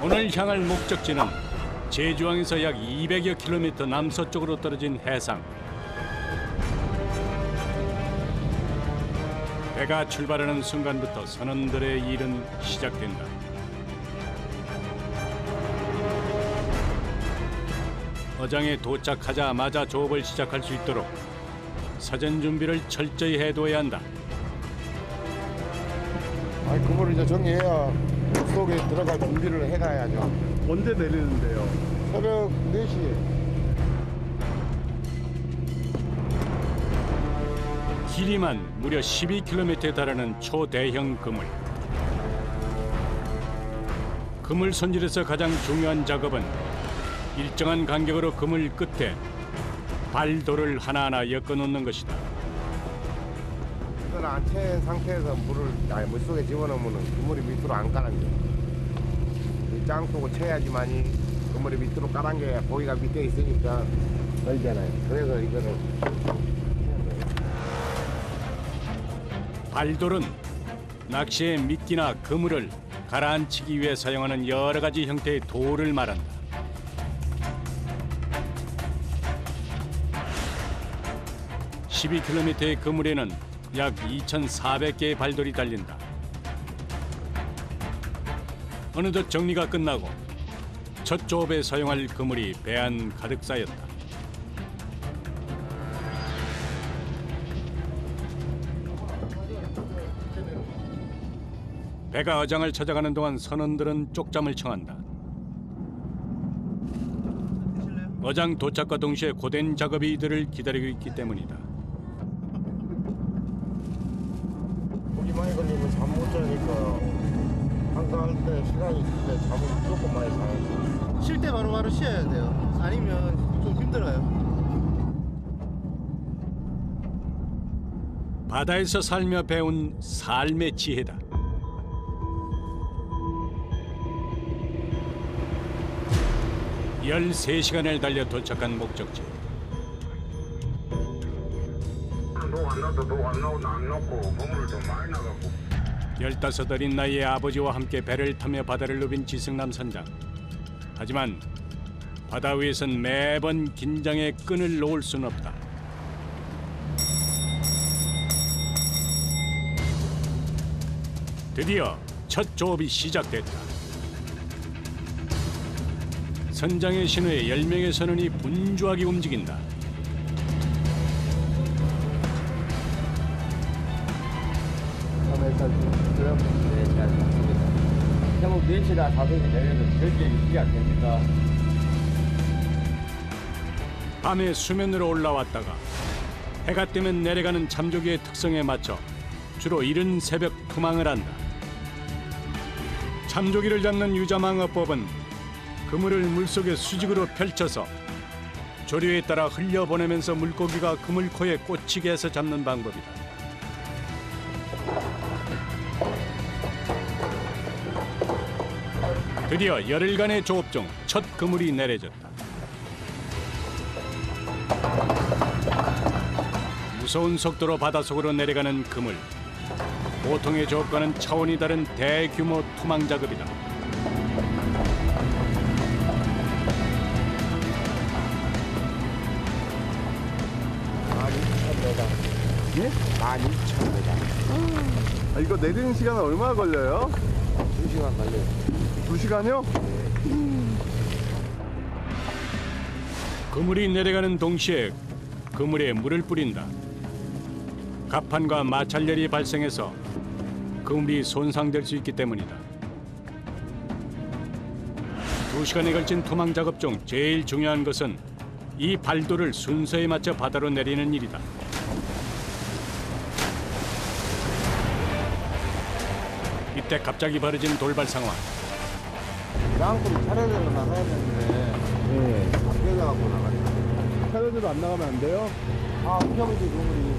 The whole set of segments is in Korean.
오늘 향할 목적지는 제주항에서 약 200여 킬로미터 남서쪽으로 떨어진 해상. 배가 출발하는 순간부터 선원들의 일은 시작된다. 어장에 도착하자마자 조업을 시작할 수 있도록 사전 준비를 철저히 해둬야 한다. 그거를 이제 정리해야 속에 들어갈 준비를 해놔야죠. 언제 내리는데요? 새벽 4시에. 길이만 무려 12km에 달하는 초대형 그물. 그물 손질에서 가장 중요한 작업은 일정한 간격으로 그물 끝에 발도를 하나하나 엮어놓는 것이다. 이건 안 채인 상태에서 물속에 집어넣으면 그물이 밑으로 안 깔아져. 짱 쏘고 채야지만이 그물이 밑으로 깔아줘야 고기가 밑에 있으니까 떨잖아요. 그래서 이거는 발돌은 낚시의 미끼나 그물을 가라앉히기 위해 사용하는 여러 가지 형태의 돌을 말한다. (12km의) 그물에는 약 2,400개의 발돌이 달린다. 어느덧 정리가 끝나고 첫 조업에 사용할 그물이 배 안 가득 쌓였다. 배가 어장을 찾아가는 동안 선원들은 쪽잠을 청한다. 어장 도착과 동시에 고된 작업이 이들을 기다리고 있기 때문이다. 고기 많이 걸리면 잠 못 자니까 한가할 때 시간이 있을 때 잠을 무조건 많이 자야죠. 쉴 때 바로바로 쉬어야 돼요. 아니면 좀 힘들어요. 바다에서 살며 배운 삶의 지혜다. (13시간을) 달려 도착한 목적지. 안 넣고 버물을 좀 많이 나가고. 15 어린 나이의 아버지와 함께 배를 타며 바다를 누빈 지승남 선장. 하지만 바다 위에선 매번 긴장의 끈을 놓을 수는 없다. 드디어 첫 조업이 시작됐다. 선장의 신호에 10명의 선원이 분주하게 움직인다. 네, 잘 맞습니다. 새벽 4시나 5시 내려서 결제가 시작됩니다. 밤에 수면으로 올라왔다가 해가 뜨면 내려가는 잠조기의 특성에 맞춰 주로 이른 새벽 투망을 한다. 잠조기를 잡는 유자망어법은 그물을 물속에 수직으로 펼쳐서 조류에 따라 흘려보내면서 물고기가 그물코에 꽂히게 해서 잡는 방법이다. 드디어 열흘간의 조업 중 첫 그물이 내려졌다. 무서운 속도로 바닷속으로 내려가는 그물. 보통의 조업과는 차원이 다른 대규모 투망 작업이다. 예? 12,000m. 이거 내리는 시간은 얼마나 걸려요? 2시간 걸려요. 2시간이요? 그물이 내려가는 동시에 그물에 물을 뿌린다. 갑판과 마찰열이 발생해서 그물이 손상될 수 있기 때문이다. 2시간에 걸친 투망 작업 중 제일 중요한 것은 이 발도를 순서에 맞춰 바다로 내리는 일이다. 이때 갑자기 벌어진 돌발 상황. 양쪽이 차례대로 나가야 되는데 안 되려갖고 나가니까. 차례대로 안 나가면 안 돼요? 형이지 그물이.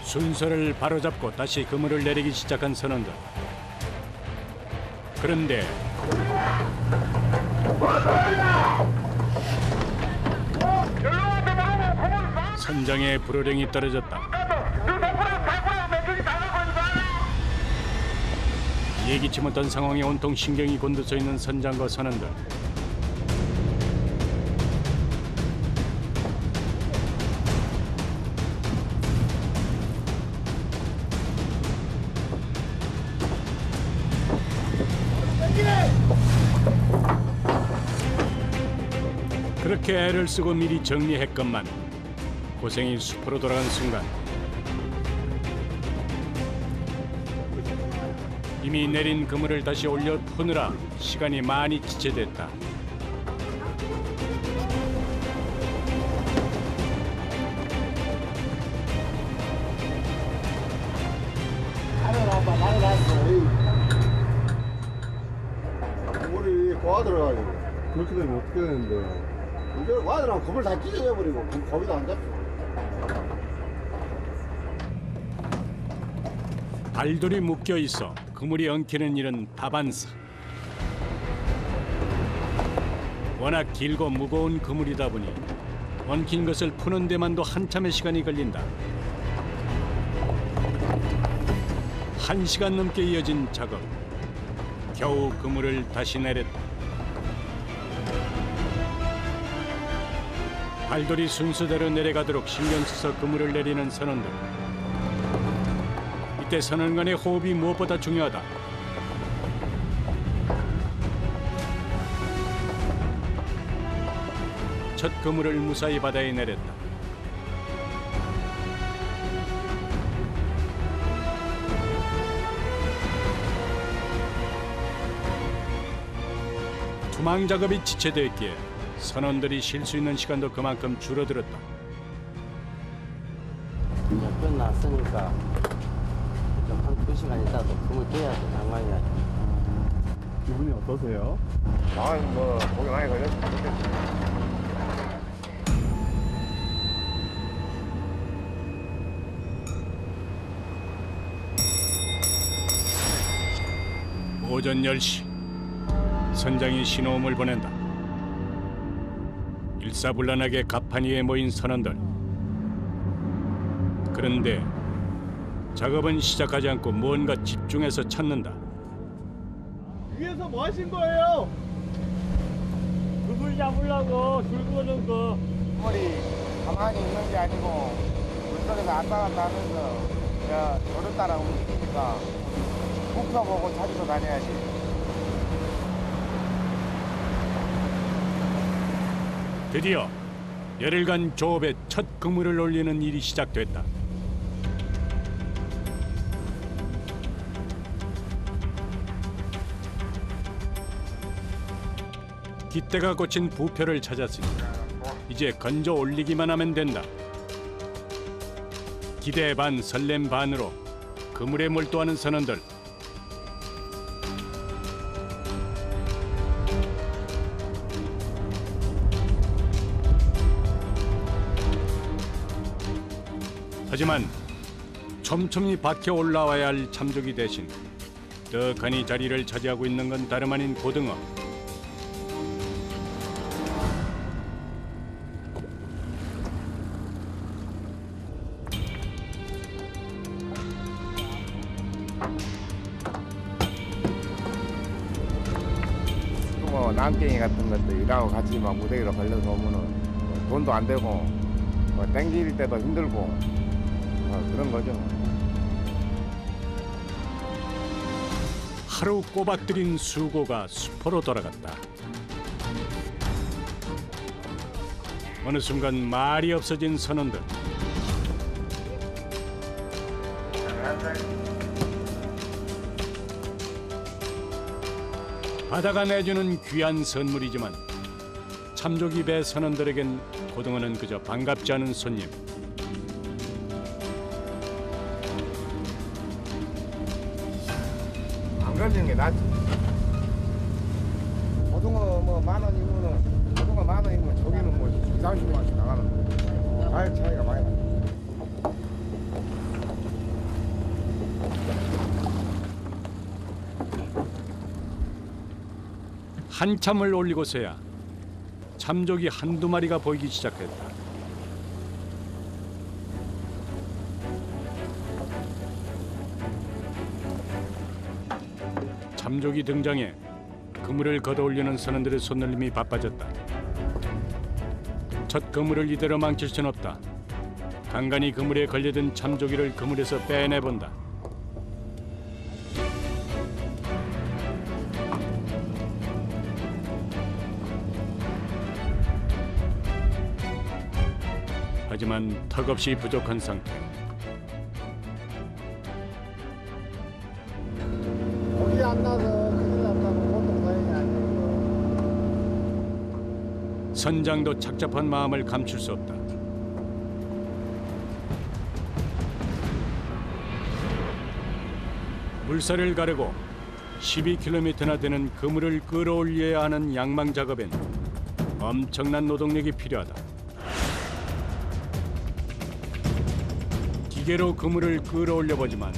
순서를 바로잡고 다시 그물을 내리기 시작한 선원들. 그런데 선장의 불호령이 떨어졌다. 예기치 못한 상황에 온통 신경이 곤두서 있는 선장과 선원들. 그렇게 애를 쓰고 미리 정리했건만 고생이 수포로 돌아간 순간 이미 내린 그물을 다시 올려 푸느라 시간이 많이 지체됐다. 물이 고아 들어가지고 그렇게 되면 어떻게 되는데 이제 와들하고 그물 다 찢어져버리고 거기도 안 잡혀. 발돌이 묶여 있어 그물이 엉키는 일은 다반사. 워낙 길고 무거운 그물이다 보니 엉킨 것을 푸는 데만도 한참의 시간이 걸린다. 1시간 넘게 이어진 작업. 겨우 그물을 다시 내렸다. 발돌이 순서대로 내려가도록 신경 써서 그물을 내리는 선원들. 이때 선원 간의 호흡이 무엇보다 중요하다. 첫 그물을 무사히 바다에 내렸다. 투망 작업이 지체됐기에 선원들이 쉴 수 있는 시간도 그만큼 줄어들었다. 이제 끝났으니까 좀 한 2시간 있다도 그물 떼야지 낭만이야. 기분이 어떠세요? 아, 뭐 고기 많이 걸렸어. 오전 10시 선장이 신호음을 보낸다. 일사불란하게 갑판 위에 모인 선원들. 그런데 작업은 시작하지 않고 무언가 집중해서 찾는다. 위에서 뭐 하신 거예요? 그물 잡으려고 줄 거는 거. 그물이 가만히 있는 게 아니고 물속에서 왔다 갔다 하면서 저를 따라 움직이니까 굽혀보고 찾으러 다녀야지. 드디어 열흘간 조업에 첫 그물을 올리는 일이 시작됐다. 깃대가 꽂힌 부표를 찾았으니 이제 건져 올리기만 하면 된다. 기대 반 설렘 반으로 그물에 몰두하는 선원들. 하지만 촘촘히 박혀 올라와야 할 참조기 대신 떡하니 자리를 차지하고 있는 건 다름 아닌 고등어. 뭐 남갱이 같은 것도 일하고 같이 막 무대기로 걸려서 오면은 뭐 돈도 안 되고 뭐 땡길 때도 힘들고 그런 거죠. 하루 꼬박 들인 수고가 수포로 돌아갔다. 어느 순간 말이 없어진 선원들. 바다가 내주는 귀한 선물이지만 참조기 배 선원들에겐 고등어는 그저 반갑지 않은 손님. 안 걸리는 게 낫지. 고등어 뭐 10,000원이면은 고등어 10,000원이면 저기는 뭐 20-30만원씩 나가는 가격 차이가 많이 나. 한참을 올리고서야 참조기 한두 마리가 보이기 시작했다. 참족이 등장해 그물을 걷어올리는 선원들의 손놀림이 바빠졌다. 첫 그물을 이대로 망칠 순 없다. 간간히 그물에 걸려든 참조기를 그물에서 빼내본다. 하지만 턱없이 부족한 상태. 고기 안 나서 큰일 났다고 보통 다행이 아니고. 선장도 착잡한 마음을 감출 수 없다. 물살을 가르고 12km나 되는 그물을 끌어올려야 하는 양망 작업엔 엄청난 노동력이 필요하다. 기계로 그물을 끌어올려 보지만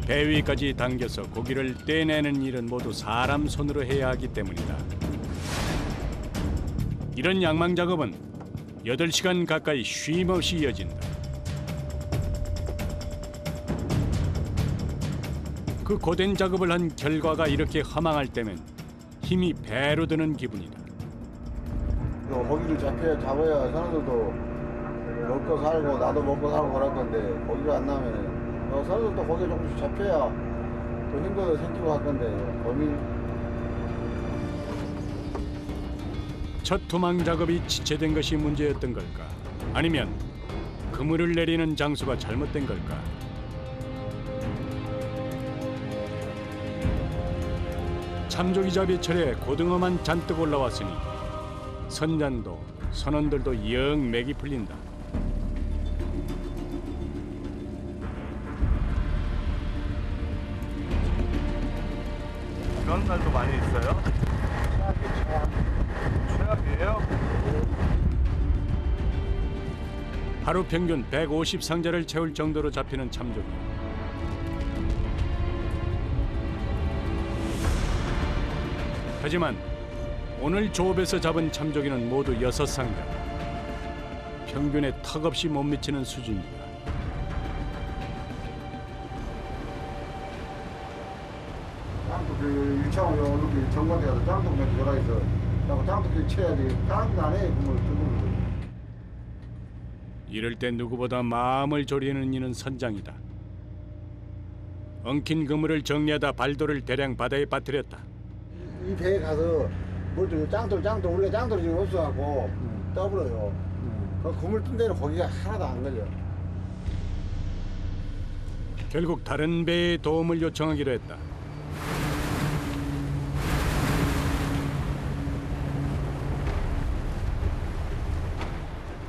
배 위까지 당겨서 고기를 떼내는 일은 모두 사람 손으로 해야 하기 때문이다. 이런 양망 작업은 8시간 가까이 쉼 없이 이어진다. 그 고된 작업을 한 결과가 이렇게 허망할 때면 힘이 배로 드는 기분이다. 고기를 잡아야 사람들도 먹고 살고 나도 먹고 살고 그럴 건데 고기가 안 나면 사람들도 고기 조금씩 잡혀야 또 힘도 생기고 할 건데 고민. 첫 도망 작업이 지체된 것이 문제였던 걸까? 아니면 그물을 내리는 장소가 잘못된 걸까? 참조기 잡이철에 고등어만 잔뜩 올라왔으니 선장도 선원들도 영 맥이 풀린다. 이런 날도 많이 있어요? 최악이에요? 하루 평균 150상자를 채울 정도로 잡히는 참조기. 하지만 오늘 조업에서 잡은 참조기는 모두 6상자. 평균에 턱없이 못 미치는 수준이다. 짱도 그 1차원 이렇게 정관에 가서 짱도 몇 개 들어가서 나고 짱도 쳐야지. 짱도 안 해. 그걸 뜨거운 이럴 때 누구보다 마음을 졸이는 이는 선장이다. 엉킨 그물을 정리하다 발도를 대량 바다에 빠뜨렸다. 이 배에 가서 뭐좀 짱돌 우리가 짱돌이 지금 없어갖고 떠버려요. 그 그물 뜬 데는 고기가 하나도 안 걸려. 결국 다른 배에 도움을 요청하기로 했다.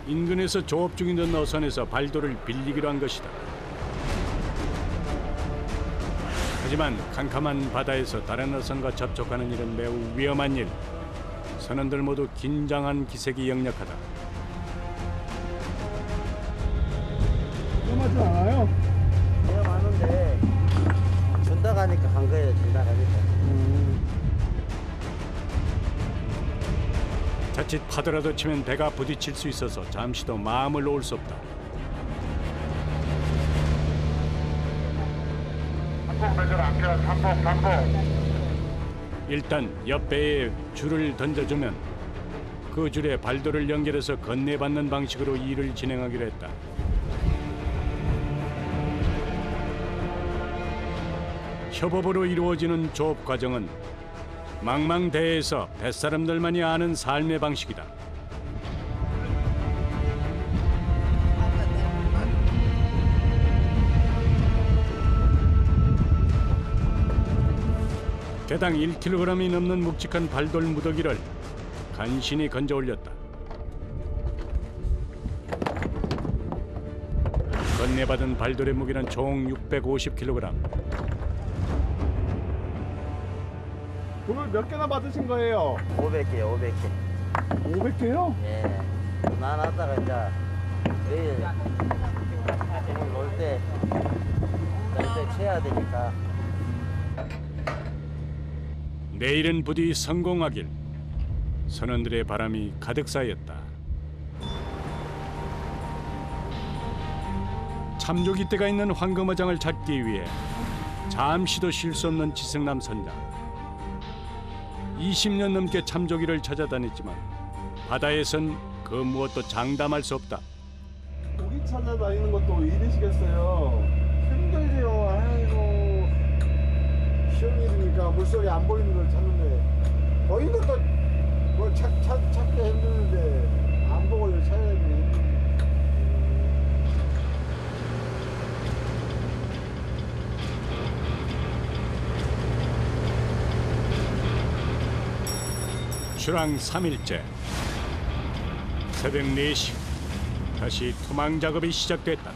인근에서 조업 중이던 어선에서 발도를 빌리기로 한 것이다. 하지만 캄캄한 바다에서 다른 어선과 접촉하는 일은 매우 위험한 일. 선원들 모두 긴장한 기색이 역력하다. 위험하지 않아요? 위험하는데 준다 가니까 간 거예요. 준다 가니까. 자칫 파도라도 치면 배가 부딪힐 수 있어서 잠시도 마음을 놓을 수 없다. 일단 옆배에 줄을 던져주면 그 줄에 발도를 연결해서 건네받는 방식으로 일을 진행하기로 했다. 협업으로 이루어지는 조업 과정은 망망대해에서 뱃사람들만이 아는 삶의 방식이다. 개당 1kg이 넘는 묵직한 발돌 무더기를 간신히 건져 올렸다. 건네받은 발돌의 무게는 총 650kg. 그걸 몇 개나 받으신 거예요? 500개요, 500개. 500개요? 예. 그만하다가 이제 내일 놀 때 채야 되니까. 내일은 부디 성공하길. 선원들의 바람이 가득 쌓였다. 참조기 떼가 있는 황금어장을 찾기 위해 잠시도 쉴 수 없는 지승남 선장. 20년 넘게 참조기를 찾아다녔지만 바다에선 그 무엇도 장담할 수 없다. 고기 찾아다니는 것도 일이시겠어요. 힘들지요. 아이고 시험 일이니까 물속에 안 보이는 걸 찾는데 보이는 것도 뭐 찾기 힘드는데 안 보고 이걸 찾아야지. 출항 3일째. 새벽 4시 다시 투망 작업이 시작됐다.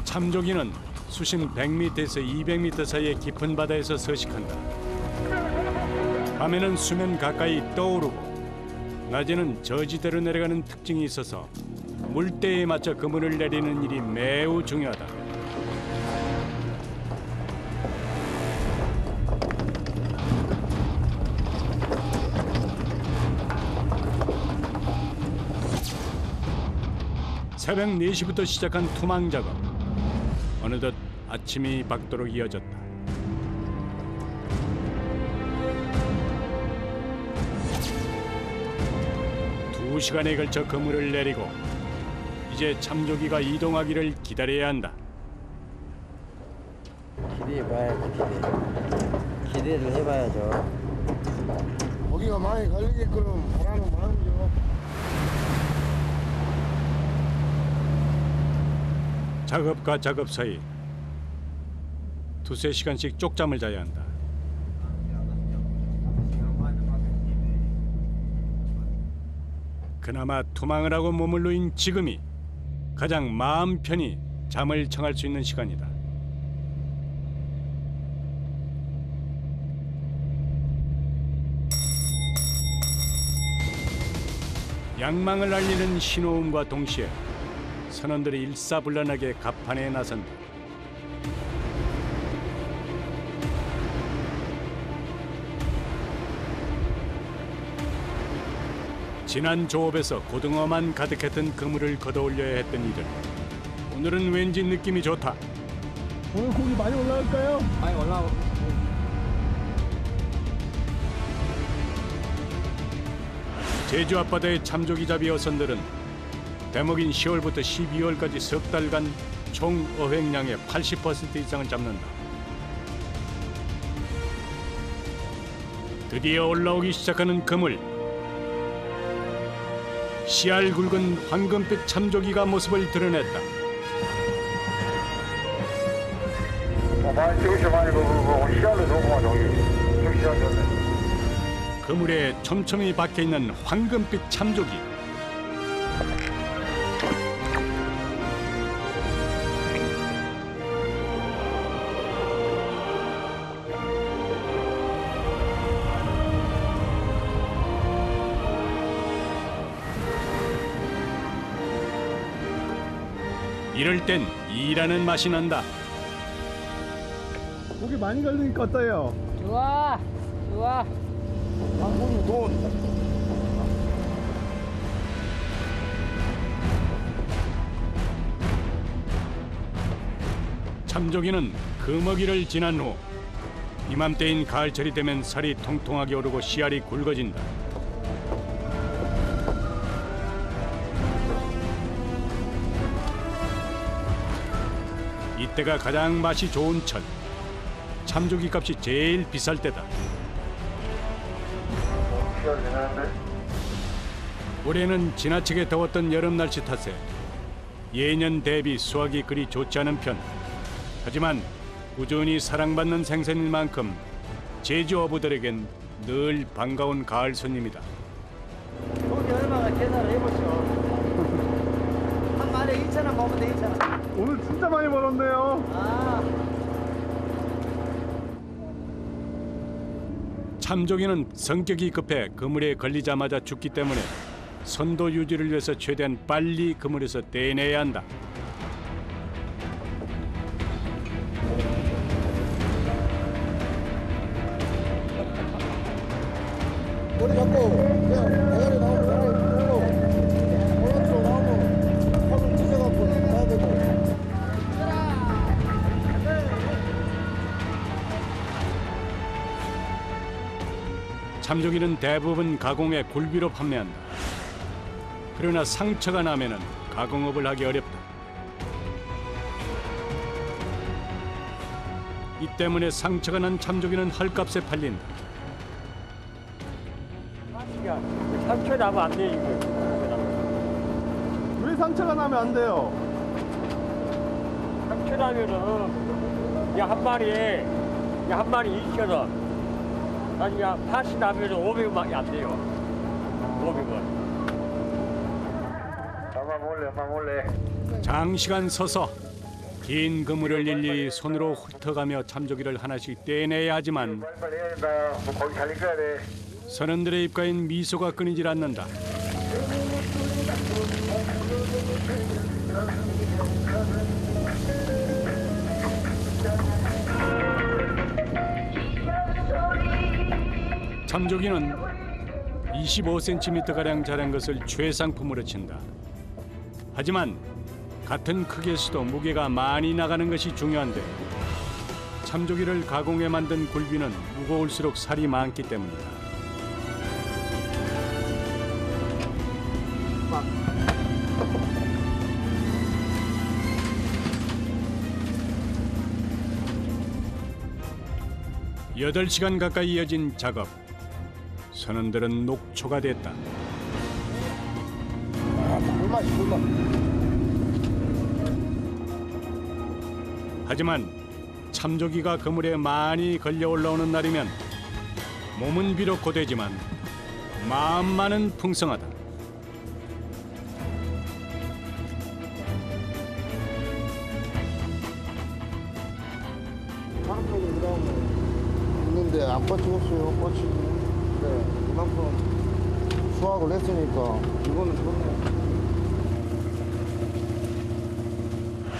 참조기는 수심 100m에서 200m 사이의 깊은 바다에서 서식한다. 밤에는 수면 가까이 떠오르고 낮에는 저지대로 내려가는 특징이 있어서 물때에 맞춰 그물을 내리는 일이 매우 중요하다. 새벽 4시부터 시작한 투망 작업. 어느덧 아침이 밝도록 이어졌다. 두 시간에 걸쳐 그물을 내리고 이제 참조기가 이동하기를 기다려야 한다. 기대해봐야지. 기대를 해봐야죠. 고기가 많이 걸리게끔 보라는 마음이죠. 작업과 작업 사이 두세 시간씩 쪽잠을 자야 한다. 그나마 투망을 하고 몸을 놓인 지금이 가장 마음 편히 잠을 청할 수 있는 시간이다. 양망을 알리는 신호음과 동시에 선원들이 일사불란하게 갑판에 나선다. 지난 조업에서 고등어만 가득했던 그물을 걷어올려야 했던 이들. 오늘은 왠지 느낌이 좋다. 오늘 고기 많이 올라갈까요? 많이 올라오고. 제주 앞바다의 참조기 잡이 어선들은 대목인 10월부터 12월까지 석 달간 총 어획량의 80% 이상을 잡는다. 드디어 올라오기 시작하는 그물. 씨알 굵은 황금빛 참조기가 모습을 드러냈다. 그물에 촘촘히 박혀있는 황금빛 참조기. 이럴 땐 일하는 맛이 난다. 고기 많이 걸리니까 어때요? 좋아. 좋아. 방송이 돈. 참조기는 금어기를 지난 후 이맘때인 가을철이 되면 살이 통통하게 오르고 씨알이 굵어진다. 이때가 가장 맛이 좋은 철. 참조기 값이 제일 비쌀 때다. 올해는 지나치게 더웠던 여름 날씨 탓에 예년 대비 수확이 그리 좋지 않은 편. 하지만 꾸준히 사랑받는 생선인 만큼 제주 어부들에겐 늘 반가운 가을 손님이다. 고기 얼마나 계산을 해보시오. 한 마리에 2,000원 먹으면 돼, 2,000원. 오늘 진짜 많이 벌었네요. 아. 참조기는 성격이 급해 그물에 걸리자마자 죽기 때문에 선도 유지를 위해서 최대한 빨리 그물에서 떼내야 한다. 머리 잡고 그냥 대가리 나오고 오른쪽 나오면 팔을 찢어갖고 가야 되고 참조기는 대부분 가공에 굴비로 판매한다. 그러나 상처가 나면은 가공업을 하기 어렵다. 이 때문에 상처가 난 참조기는 헐값에 팔린다. 상처 나면 안 돼, 이거. 왜 상처가 나면 안 돼요? 상처 나면은, 한 마리에 2,000원. 아니, 팥이 나면은 500원밖에 안 돼요. 500원. 엄마 몰래. 장시간 서서 긴 그물을 일일이 손으로 훑어가며 참조기를 하나씩 떼내야 하지만 빨리 해야 된다. 거기 잘 익혀야 돼. 선원들의 입가엔 미소가 끊이질 않는다. 참조기는 25cm가량 자란 것을 최상품으로 친다. 하지만 같은 크기에서도 무게가 많이 나가는 것이 중요한데 참조기를 가공해 만든 굴비는 무거울수록 살이 많기 때문이다. 여덟 시간 가까이 이어진 작업. 선원들은 녹초가 됐다. 꿀맛. 하지만 참조기가 그물에 많이 걸려 올라오는 날이면 몸은 비록 고되지만 마음만은 풍성하다. 사람들이 그러면 있는데 안 뻗치겠어요. 뻗치고. 네, 그만큼 수확을 했으니까 이거는 좋네요.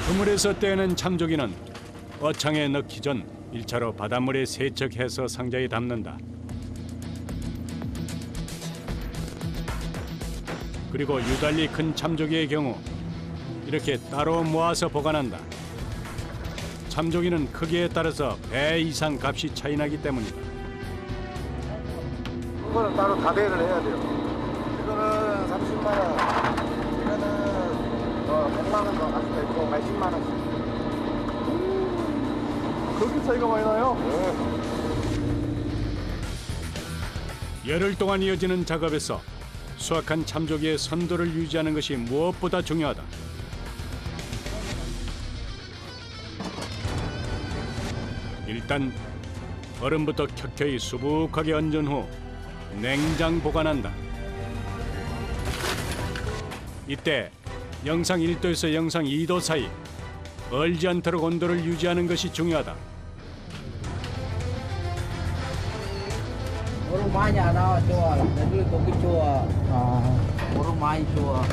그물에서 떼는 참조기는 어창에 넣기 전 1차로 바닷물에 세척해서 상자에 담는다. 그리고 유달리 큰 참조기의 경우 이렇게 따로 모아서 보관한다. 참조기는 크기에 따라서 배 이상 값이 차이 나기 때문이다. 이거는 따로 가대를 해야 돼요. 이거는 30만 원. 이거는 100만 원 더 갈 수도 있고 10만 원씩. 그렇게 차이가 많이 나요? 열흘 동안 이어지는 작업에서 수확한 참조기의 선도를 유지하는 것이 무엇보다 중요하다. 일단 얼음부터 켜켜이 수북하게 얹은 후 냉장 보관한다. 이때 영상 1도에서 영상 2도 사이 얼지 않도록 온도를 유지하는 것이 중요하다. 얼음 많이 안 나와 좋아. 여기 고기 좋아. 얼음 많이 좋아.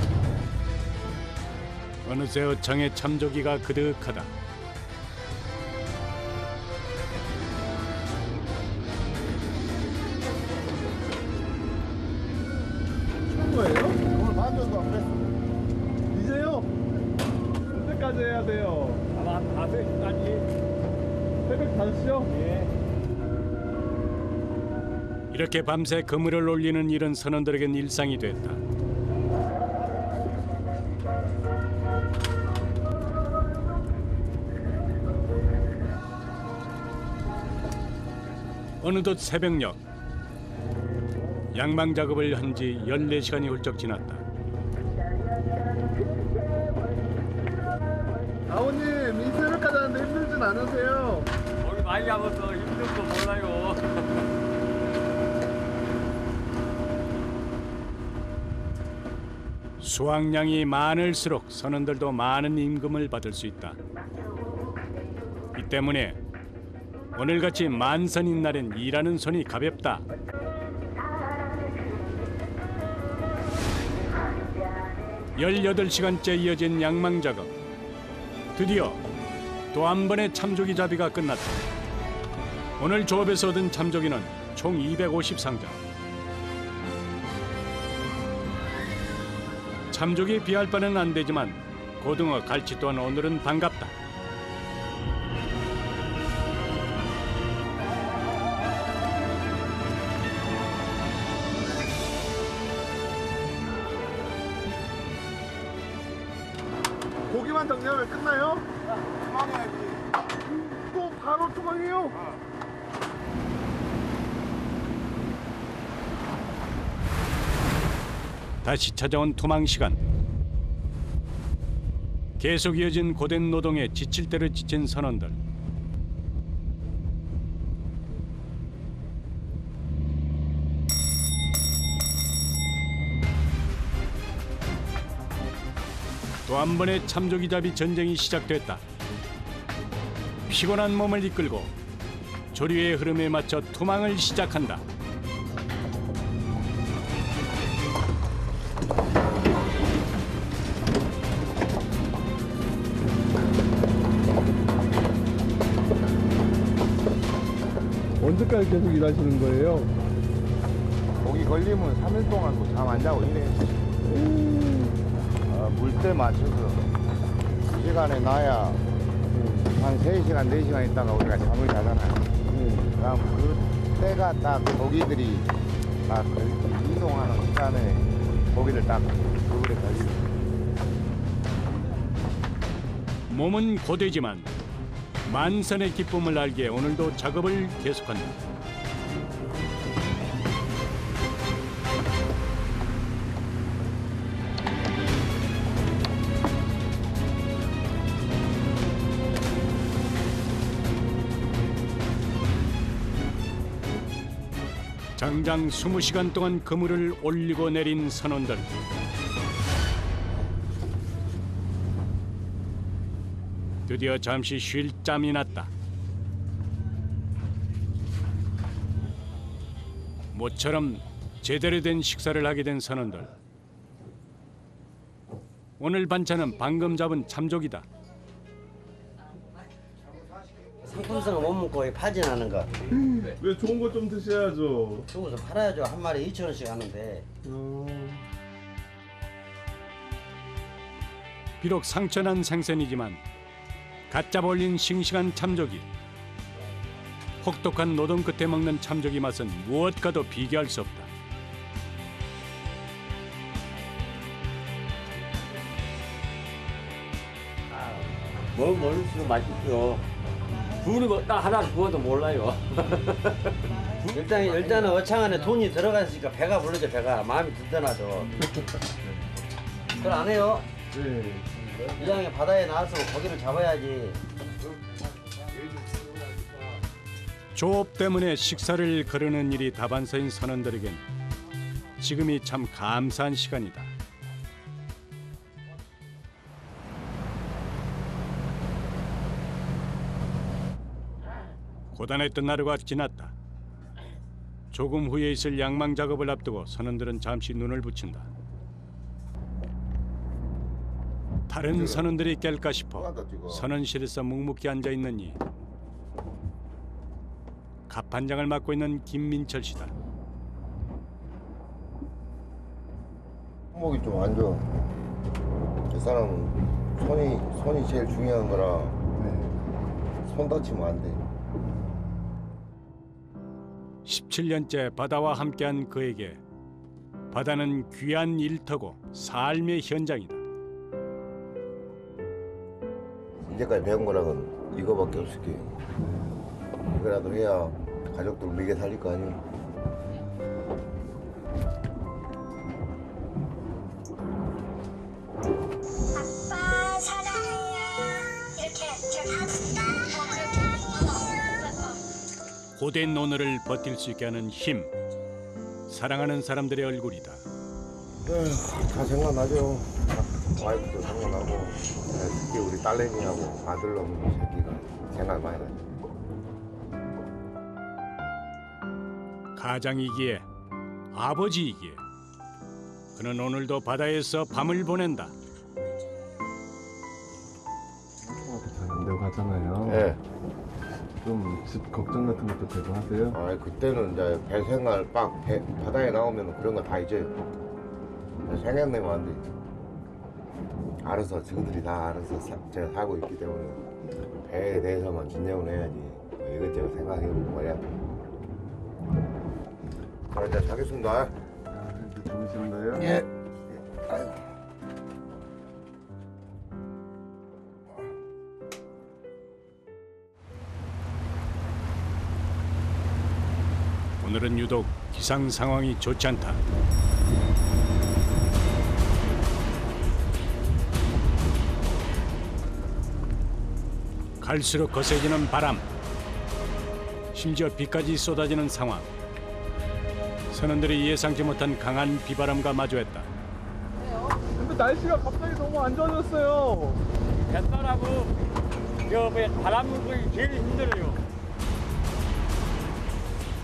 어느새 어창에 참조기가 그득하다. 거예요? 오늘 반전도 안 됐어. 이제요? 언제까지 해야 돼요? 아마 5시까지. 새벽 5시요? 예. 이렇게 밤새 그물을 올리는 일은 선원들에겐 일상이 됐다. 어느덧 새벽녘. 양망 작업을 한 지 14시간이 훌쩍 지났다. 아버님, 이 새벽까지 하는데 힘들진 않으세요? 거기 많이 하면서 힘든 거 몰라요. 수확량이 많을수록 선원들도 많은 임금을 받을 수 있다. 이 때문에 오늘같이 만선인 날엔 일하는 손이 가볍다. 열여덟 시간째 이어진 양망 작업. 드디어 또 한 번의 참조기 잡이가 끝났다. 오늘 조업에서 얻은 참조기는 총 250상자. 참조기에 비할 바는 안 되지만 고등어, 갈치 또한 오늘은 반갑다. 토막만 정리하면 끝나요? 도망해야지. 또 바로 토막이요? 다시 찾아온 투망 시간. 계속 이어진 고된 노동에 지칠 대로 지친 선원들. 또 한 번의 참조기잡이 전쟁이 시작됐다. 피곤한 몸을 이끌고 조류의 흐름에 맞춰 투망을 시작한다. 언제까지 계속 일하시는 거예요? 고기 걸리면 3일 동안 잠 안 자고 이래. 물때 맞춰서 이 시간에 놔야 한 3시간, 4시간 있다가 우리가 잠을 자잖아요. 그럼 그때가 딱 고기들이 딱 이동하는 시간에 고기를 딱 그물에 걸리고. 몸은 고되지만 만선의 기쁨을 알기에 오늘도 작업을 계속한다. 장장 20시간 동안 그물을 올리고 내린 선원들. 드디어 잠시 쉴 짬이 났다. 모처럼 제대로 된 식사를 하게 된 선원들. 오늘 반찬은 방금 잡은 참조기다. 상품성을 못 먹고 파진하는 거. 왜 좋은 거 좀 드셔야죠. 죽어서 팔아야죠. 한 마리 2,000원씩 하는데. 비록 상처난 생선이지만 갓 잡아 올린 싱싱한 참조기. 혹독한 노동 끝에 먹는 참조기 맛은 무엇과도 비교할 수 없다. 먹을수록 맛있죠. 구우는 딱 하나 구워도 몰라요. 일단은 어창 안에 돈이 들어갔으니까 배가 부르죠. 배가 마음이 든든하죠. 그걸 안 해요. 네. 이왕에 바다에 나와서 고기를 잡아야지. 조업 때문에 식사를 거르는 일이 다반사인 선원들에겐 지금이 참 감사한 시간이다. 고단했던 하루가 지났다. 조금 후에 있을 양망 작업을 앞두고 선원들은 잠시 눈을 붙인다. 다른 선원들이 깰까 싶어 선원실에서 묵묵히 앉아있는 이. 갑반장을 맡고 있는 김민철 씨다. 손목이 좀 안 좋아. 그 사람은 손이 제일 중요한 거라 손 다치면 안 돼. 17년째 바다와 함께한 그에게 바다는 귀한 일터고 삶의 현장이다. 이제까지 배운 거랑은 이거밖에 없을 게. 이거라도 해야 가족들 먹여 살릴 거 아니야. 아빠 사랑해요. 이렇게 그렇게 고된 오늘을 버틸 수 있게 하는 힘. 사랑하는 사람들의 얼굴이다. 다 생각나죠. 와이프도 생각나고 특히 우리 딸내미하고 아들놈 새끼가 생각 많이 나죠. 가장이기에 아버지이기에 그는 오늘도 바다에서 밤을 보낸다. 안되고 가잖아요. 네. 좀 집 걱정 같은 것도 되고 하세요? 아 그때는 이제 배 생활 바다에 나오면 그런 거 다 잊어요. 생각내면 안 돼. 알아서 지금들이 다 알아서 제가 살고 있기 때문에 배에 대해서만 진정을 해야지. 이것저것 생각해보고 말이야. 자 이제 자겠습니다. 이제 주무시는 거예요? 예. 아유. 오늘은 유독 기상 상황이 좋지 않다. 갈수록 거세지는 바람, 심지어 비까지 쏟아지는 상황. 선원들이 예상치 못한 강한 비바람과 마주했다. 근데 날씨가 갑자기 너무 안 좋아졌어요. 뱃살하고 바람 불기 제일 힘들어요.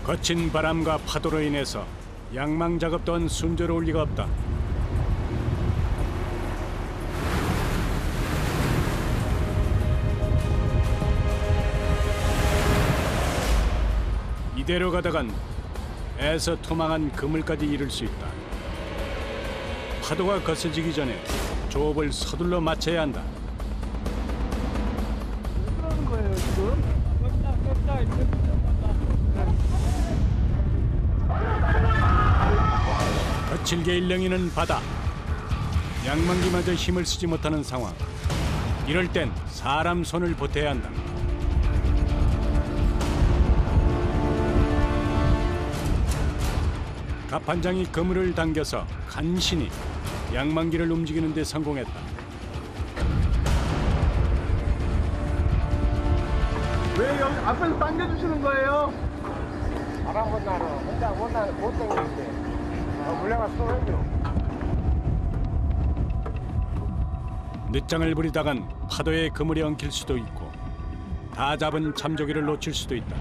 거친 바람과 파도로 인해서 양망 작업 또한 순조로울 리가 없다. 이대로 가다간 애서 투망한 그물까지 이룰 수 있다. 파도가 거세지기 전에 조업을 서둘러 마쳐야 한다. 왜 그러는 거예요, 지금? 거칠게 일렁이는 바다. 양망기마저 힘을 쓰지 못하는 상황. 이럴 땐 사람 손을 보태야 한다. 갑판장이 그물을 당겨서 간신히 양망기를 움직이는 데 성공했다. 왜 여기 앞에서 당겨주시는 거예요? 바람 못 나는 혼자 못 나는 못 땡기는데 물레가 쏘여요. 늦장을 부리다간 파도에 그물이 엉킬 수도 있고 다 잡은 참조기를 놓칠 수도 있다.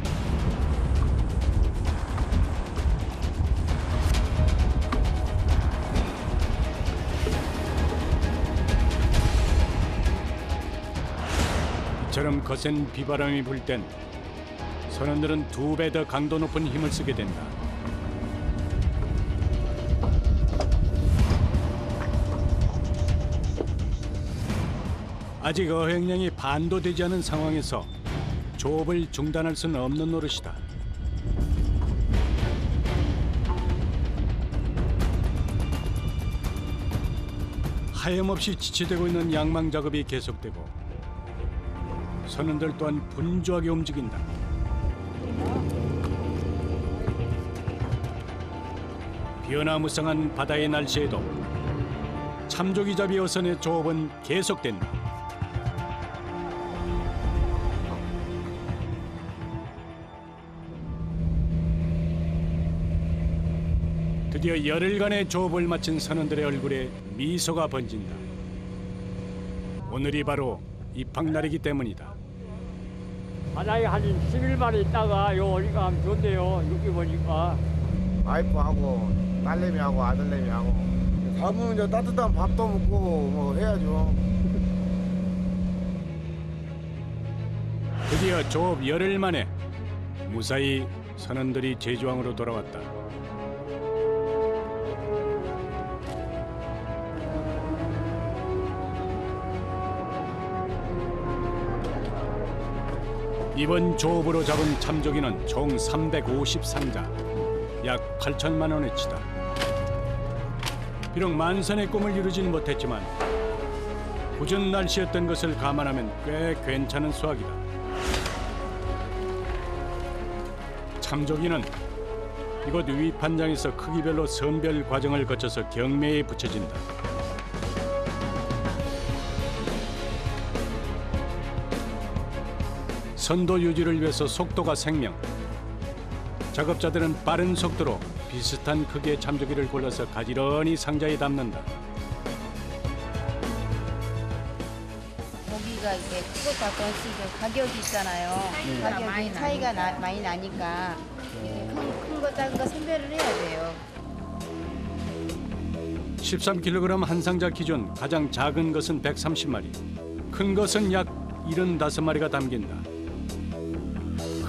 이처럼 거센 비바람이 불 땐 선원들은 2배 더 강도 높은 힘을 쓰게 된다. 아직 어획량이 반도 되지 않은 상황에서 조업을 중단할 수는 없는 노릇이다. 하염없이 지체되고 있는 양망 작업이 계속되고 선원들 또한 분주하게 움직인다. 변화무쌍한 바다의 날씨에도 참조기 잡이 어선의 조업은 계속된다. 드디어 열흘간의 조업을 마친 선원들의 얼굴에 미소가 번진다. 오늘이 바로 입항날이기 때문이다. 바다에 한 10일만 있다가 요 어디 가면 좋네요. 여기 보니까. 와이프하고 딸내미하고 아들내미하고 가면 이제 따뜻한 밥도 먹고 뭐 해야죠. 드디어 조업 열흘 만에 무사히 선원들이 제주항으로 돌아왔다. 이번 조업으로 잡은 참조기는 총 353자, 약 8천만 원어치다. 비록 만선의 꿈을 이루진 못했지만 궂은 날씨였던 것을 감안하면 꽤 괜찮은 수확이다. 참조기는 이곳 위판장에서 크기별로 선별 과정을 거쳐서 경매에 붙여진다. 선도 유지를 위해서 속도가 생명. 작업자들은 빠른 속도로 비슷한 크기의 참조기를 골라서 가지런히 상자에 담는다. 고기가 이게 크고 작고 가격이 있잖아요. 가격이 차이가 많이 나니까 큰 거 작은 거 선별을 해야 돼요. 13kg 한 상자 기준 가장 작은 것은 130마리, 큰 것은 약 75마리가 담긴다.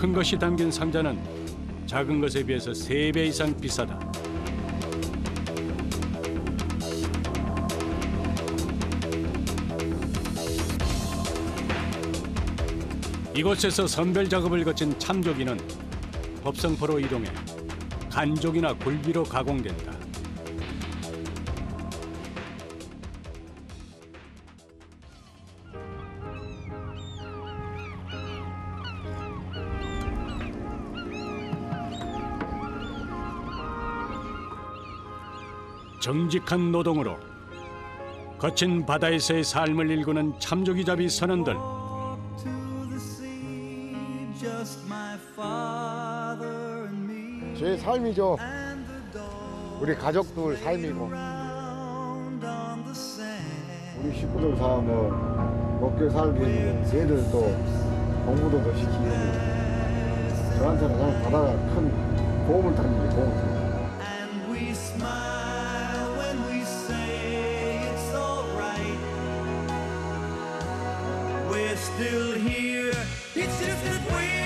큰 것이 담긴 상자는 작은 것에 비해서 3배 이상 비싸다. 이곳에서 선별 작업을 거친 참조기는 법성포로 이동해 간조기나 굴비로 가공된다. 정직한 노동으로 거친 바다에서의 삶을 일구는 참조기잡이 선원들. 제 삶이죠. 우리 가족들 삶이고. 우리 식구들 다 뭐 먹게 살게 해주고 얘들 또 공부도 더 시키고 저한테는 그냥 바다가 큰 도움을 타는 게 도움을 타는 게. We're still here. It's just that we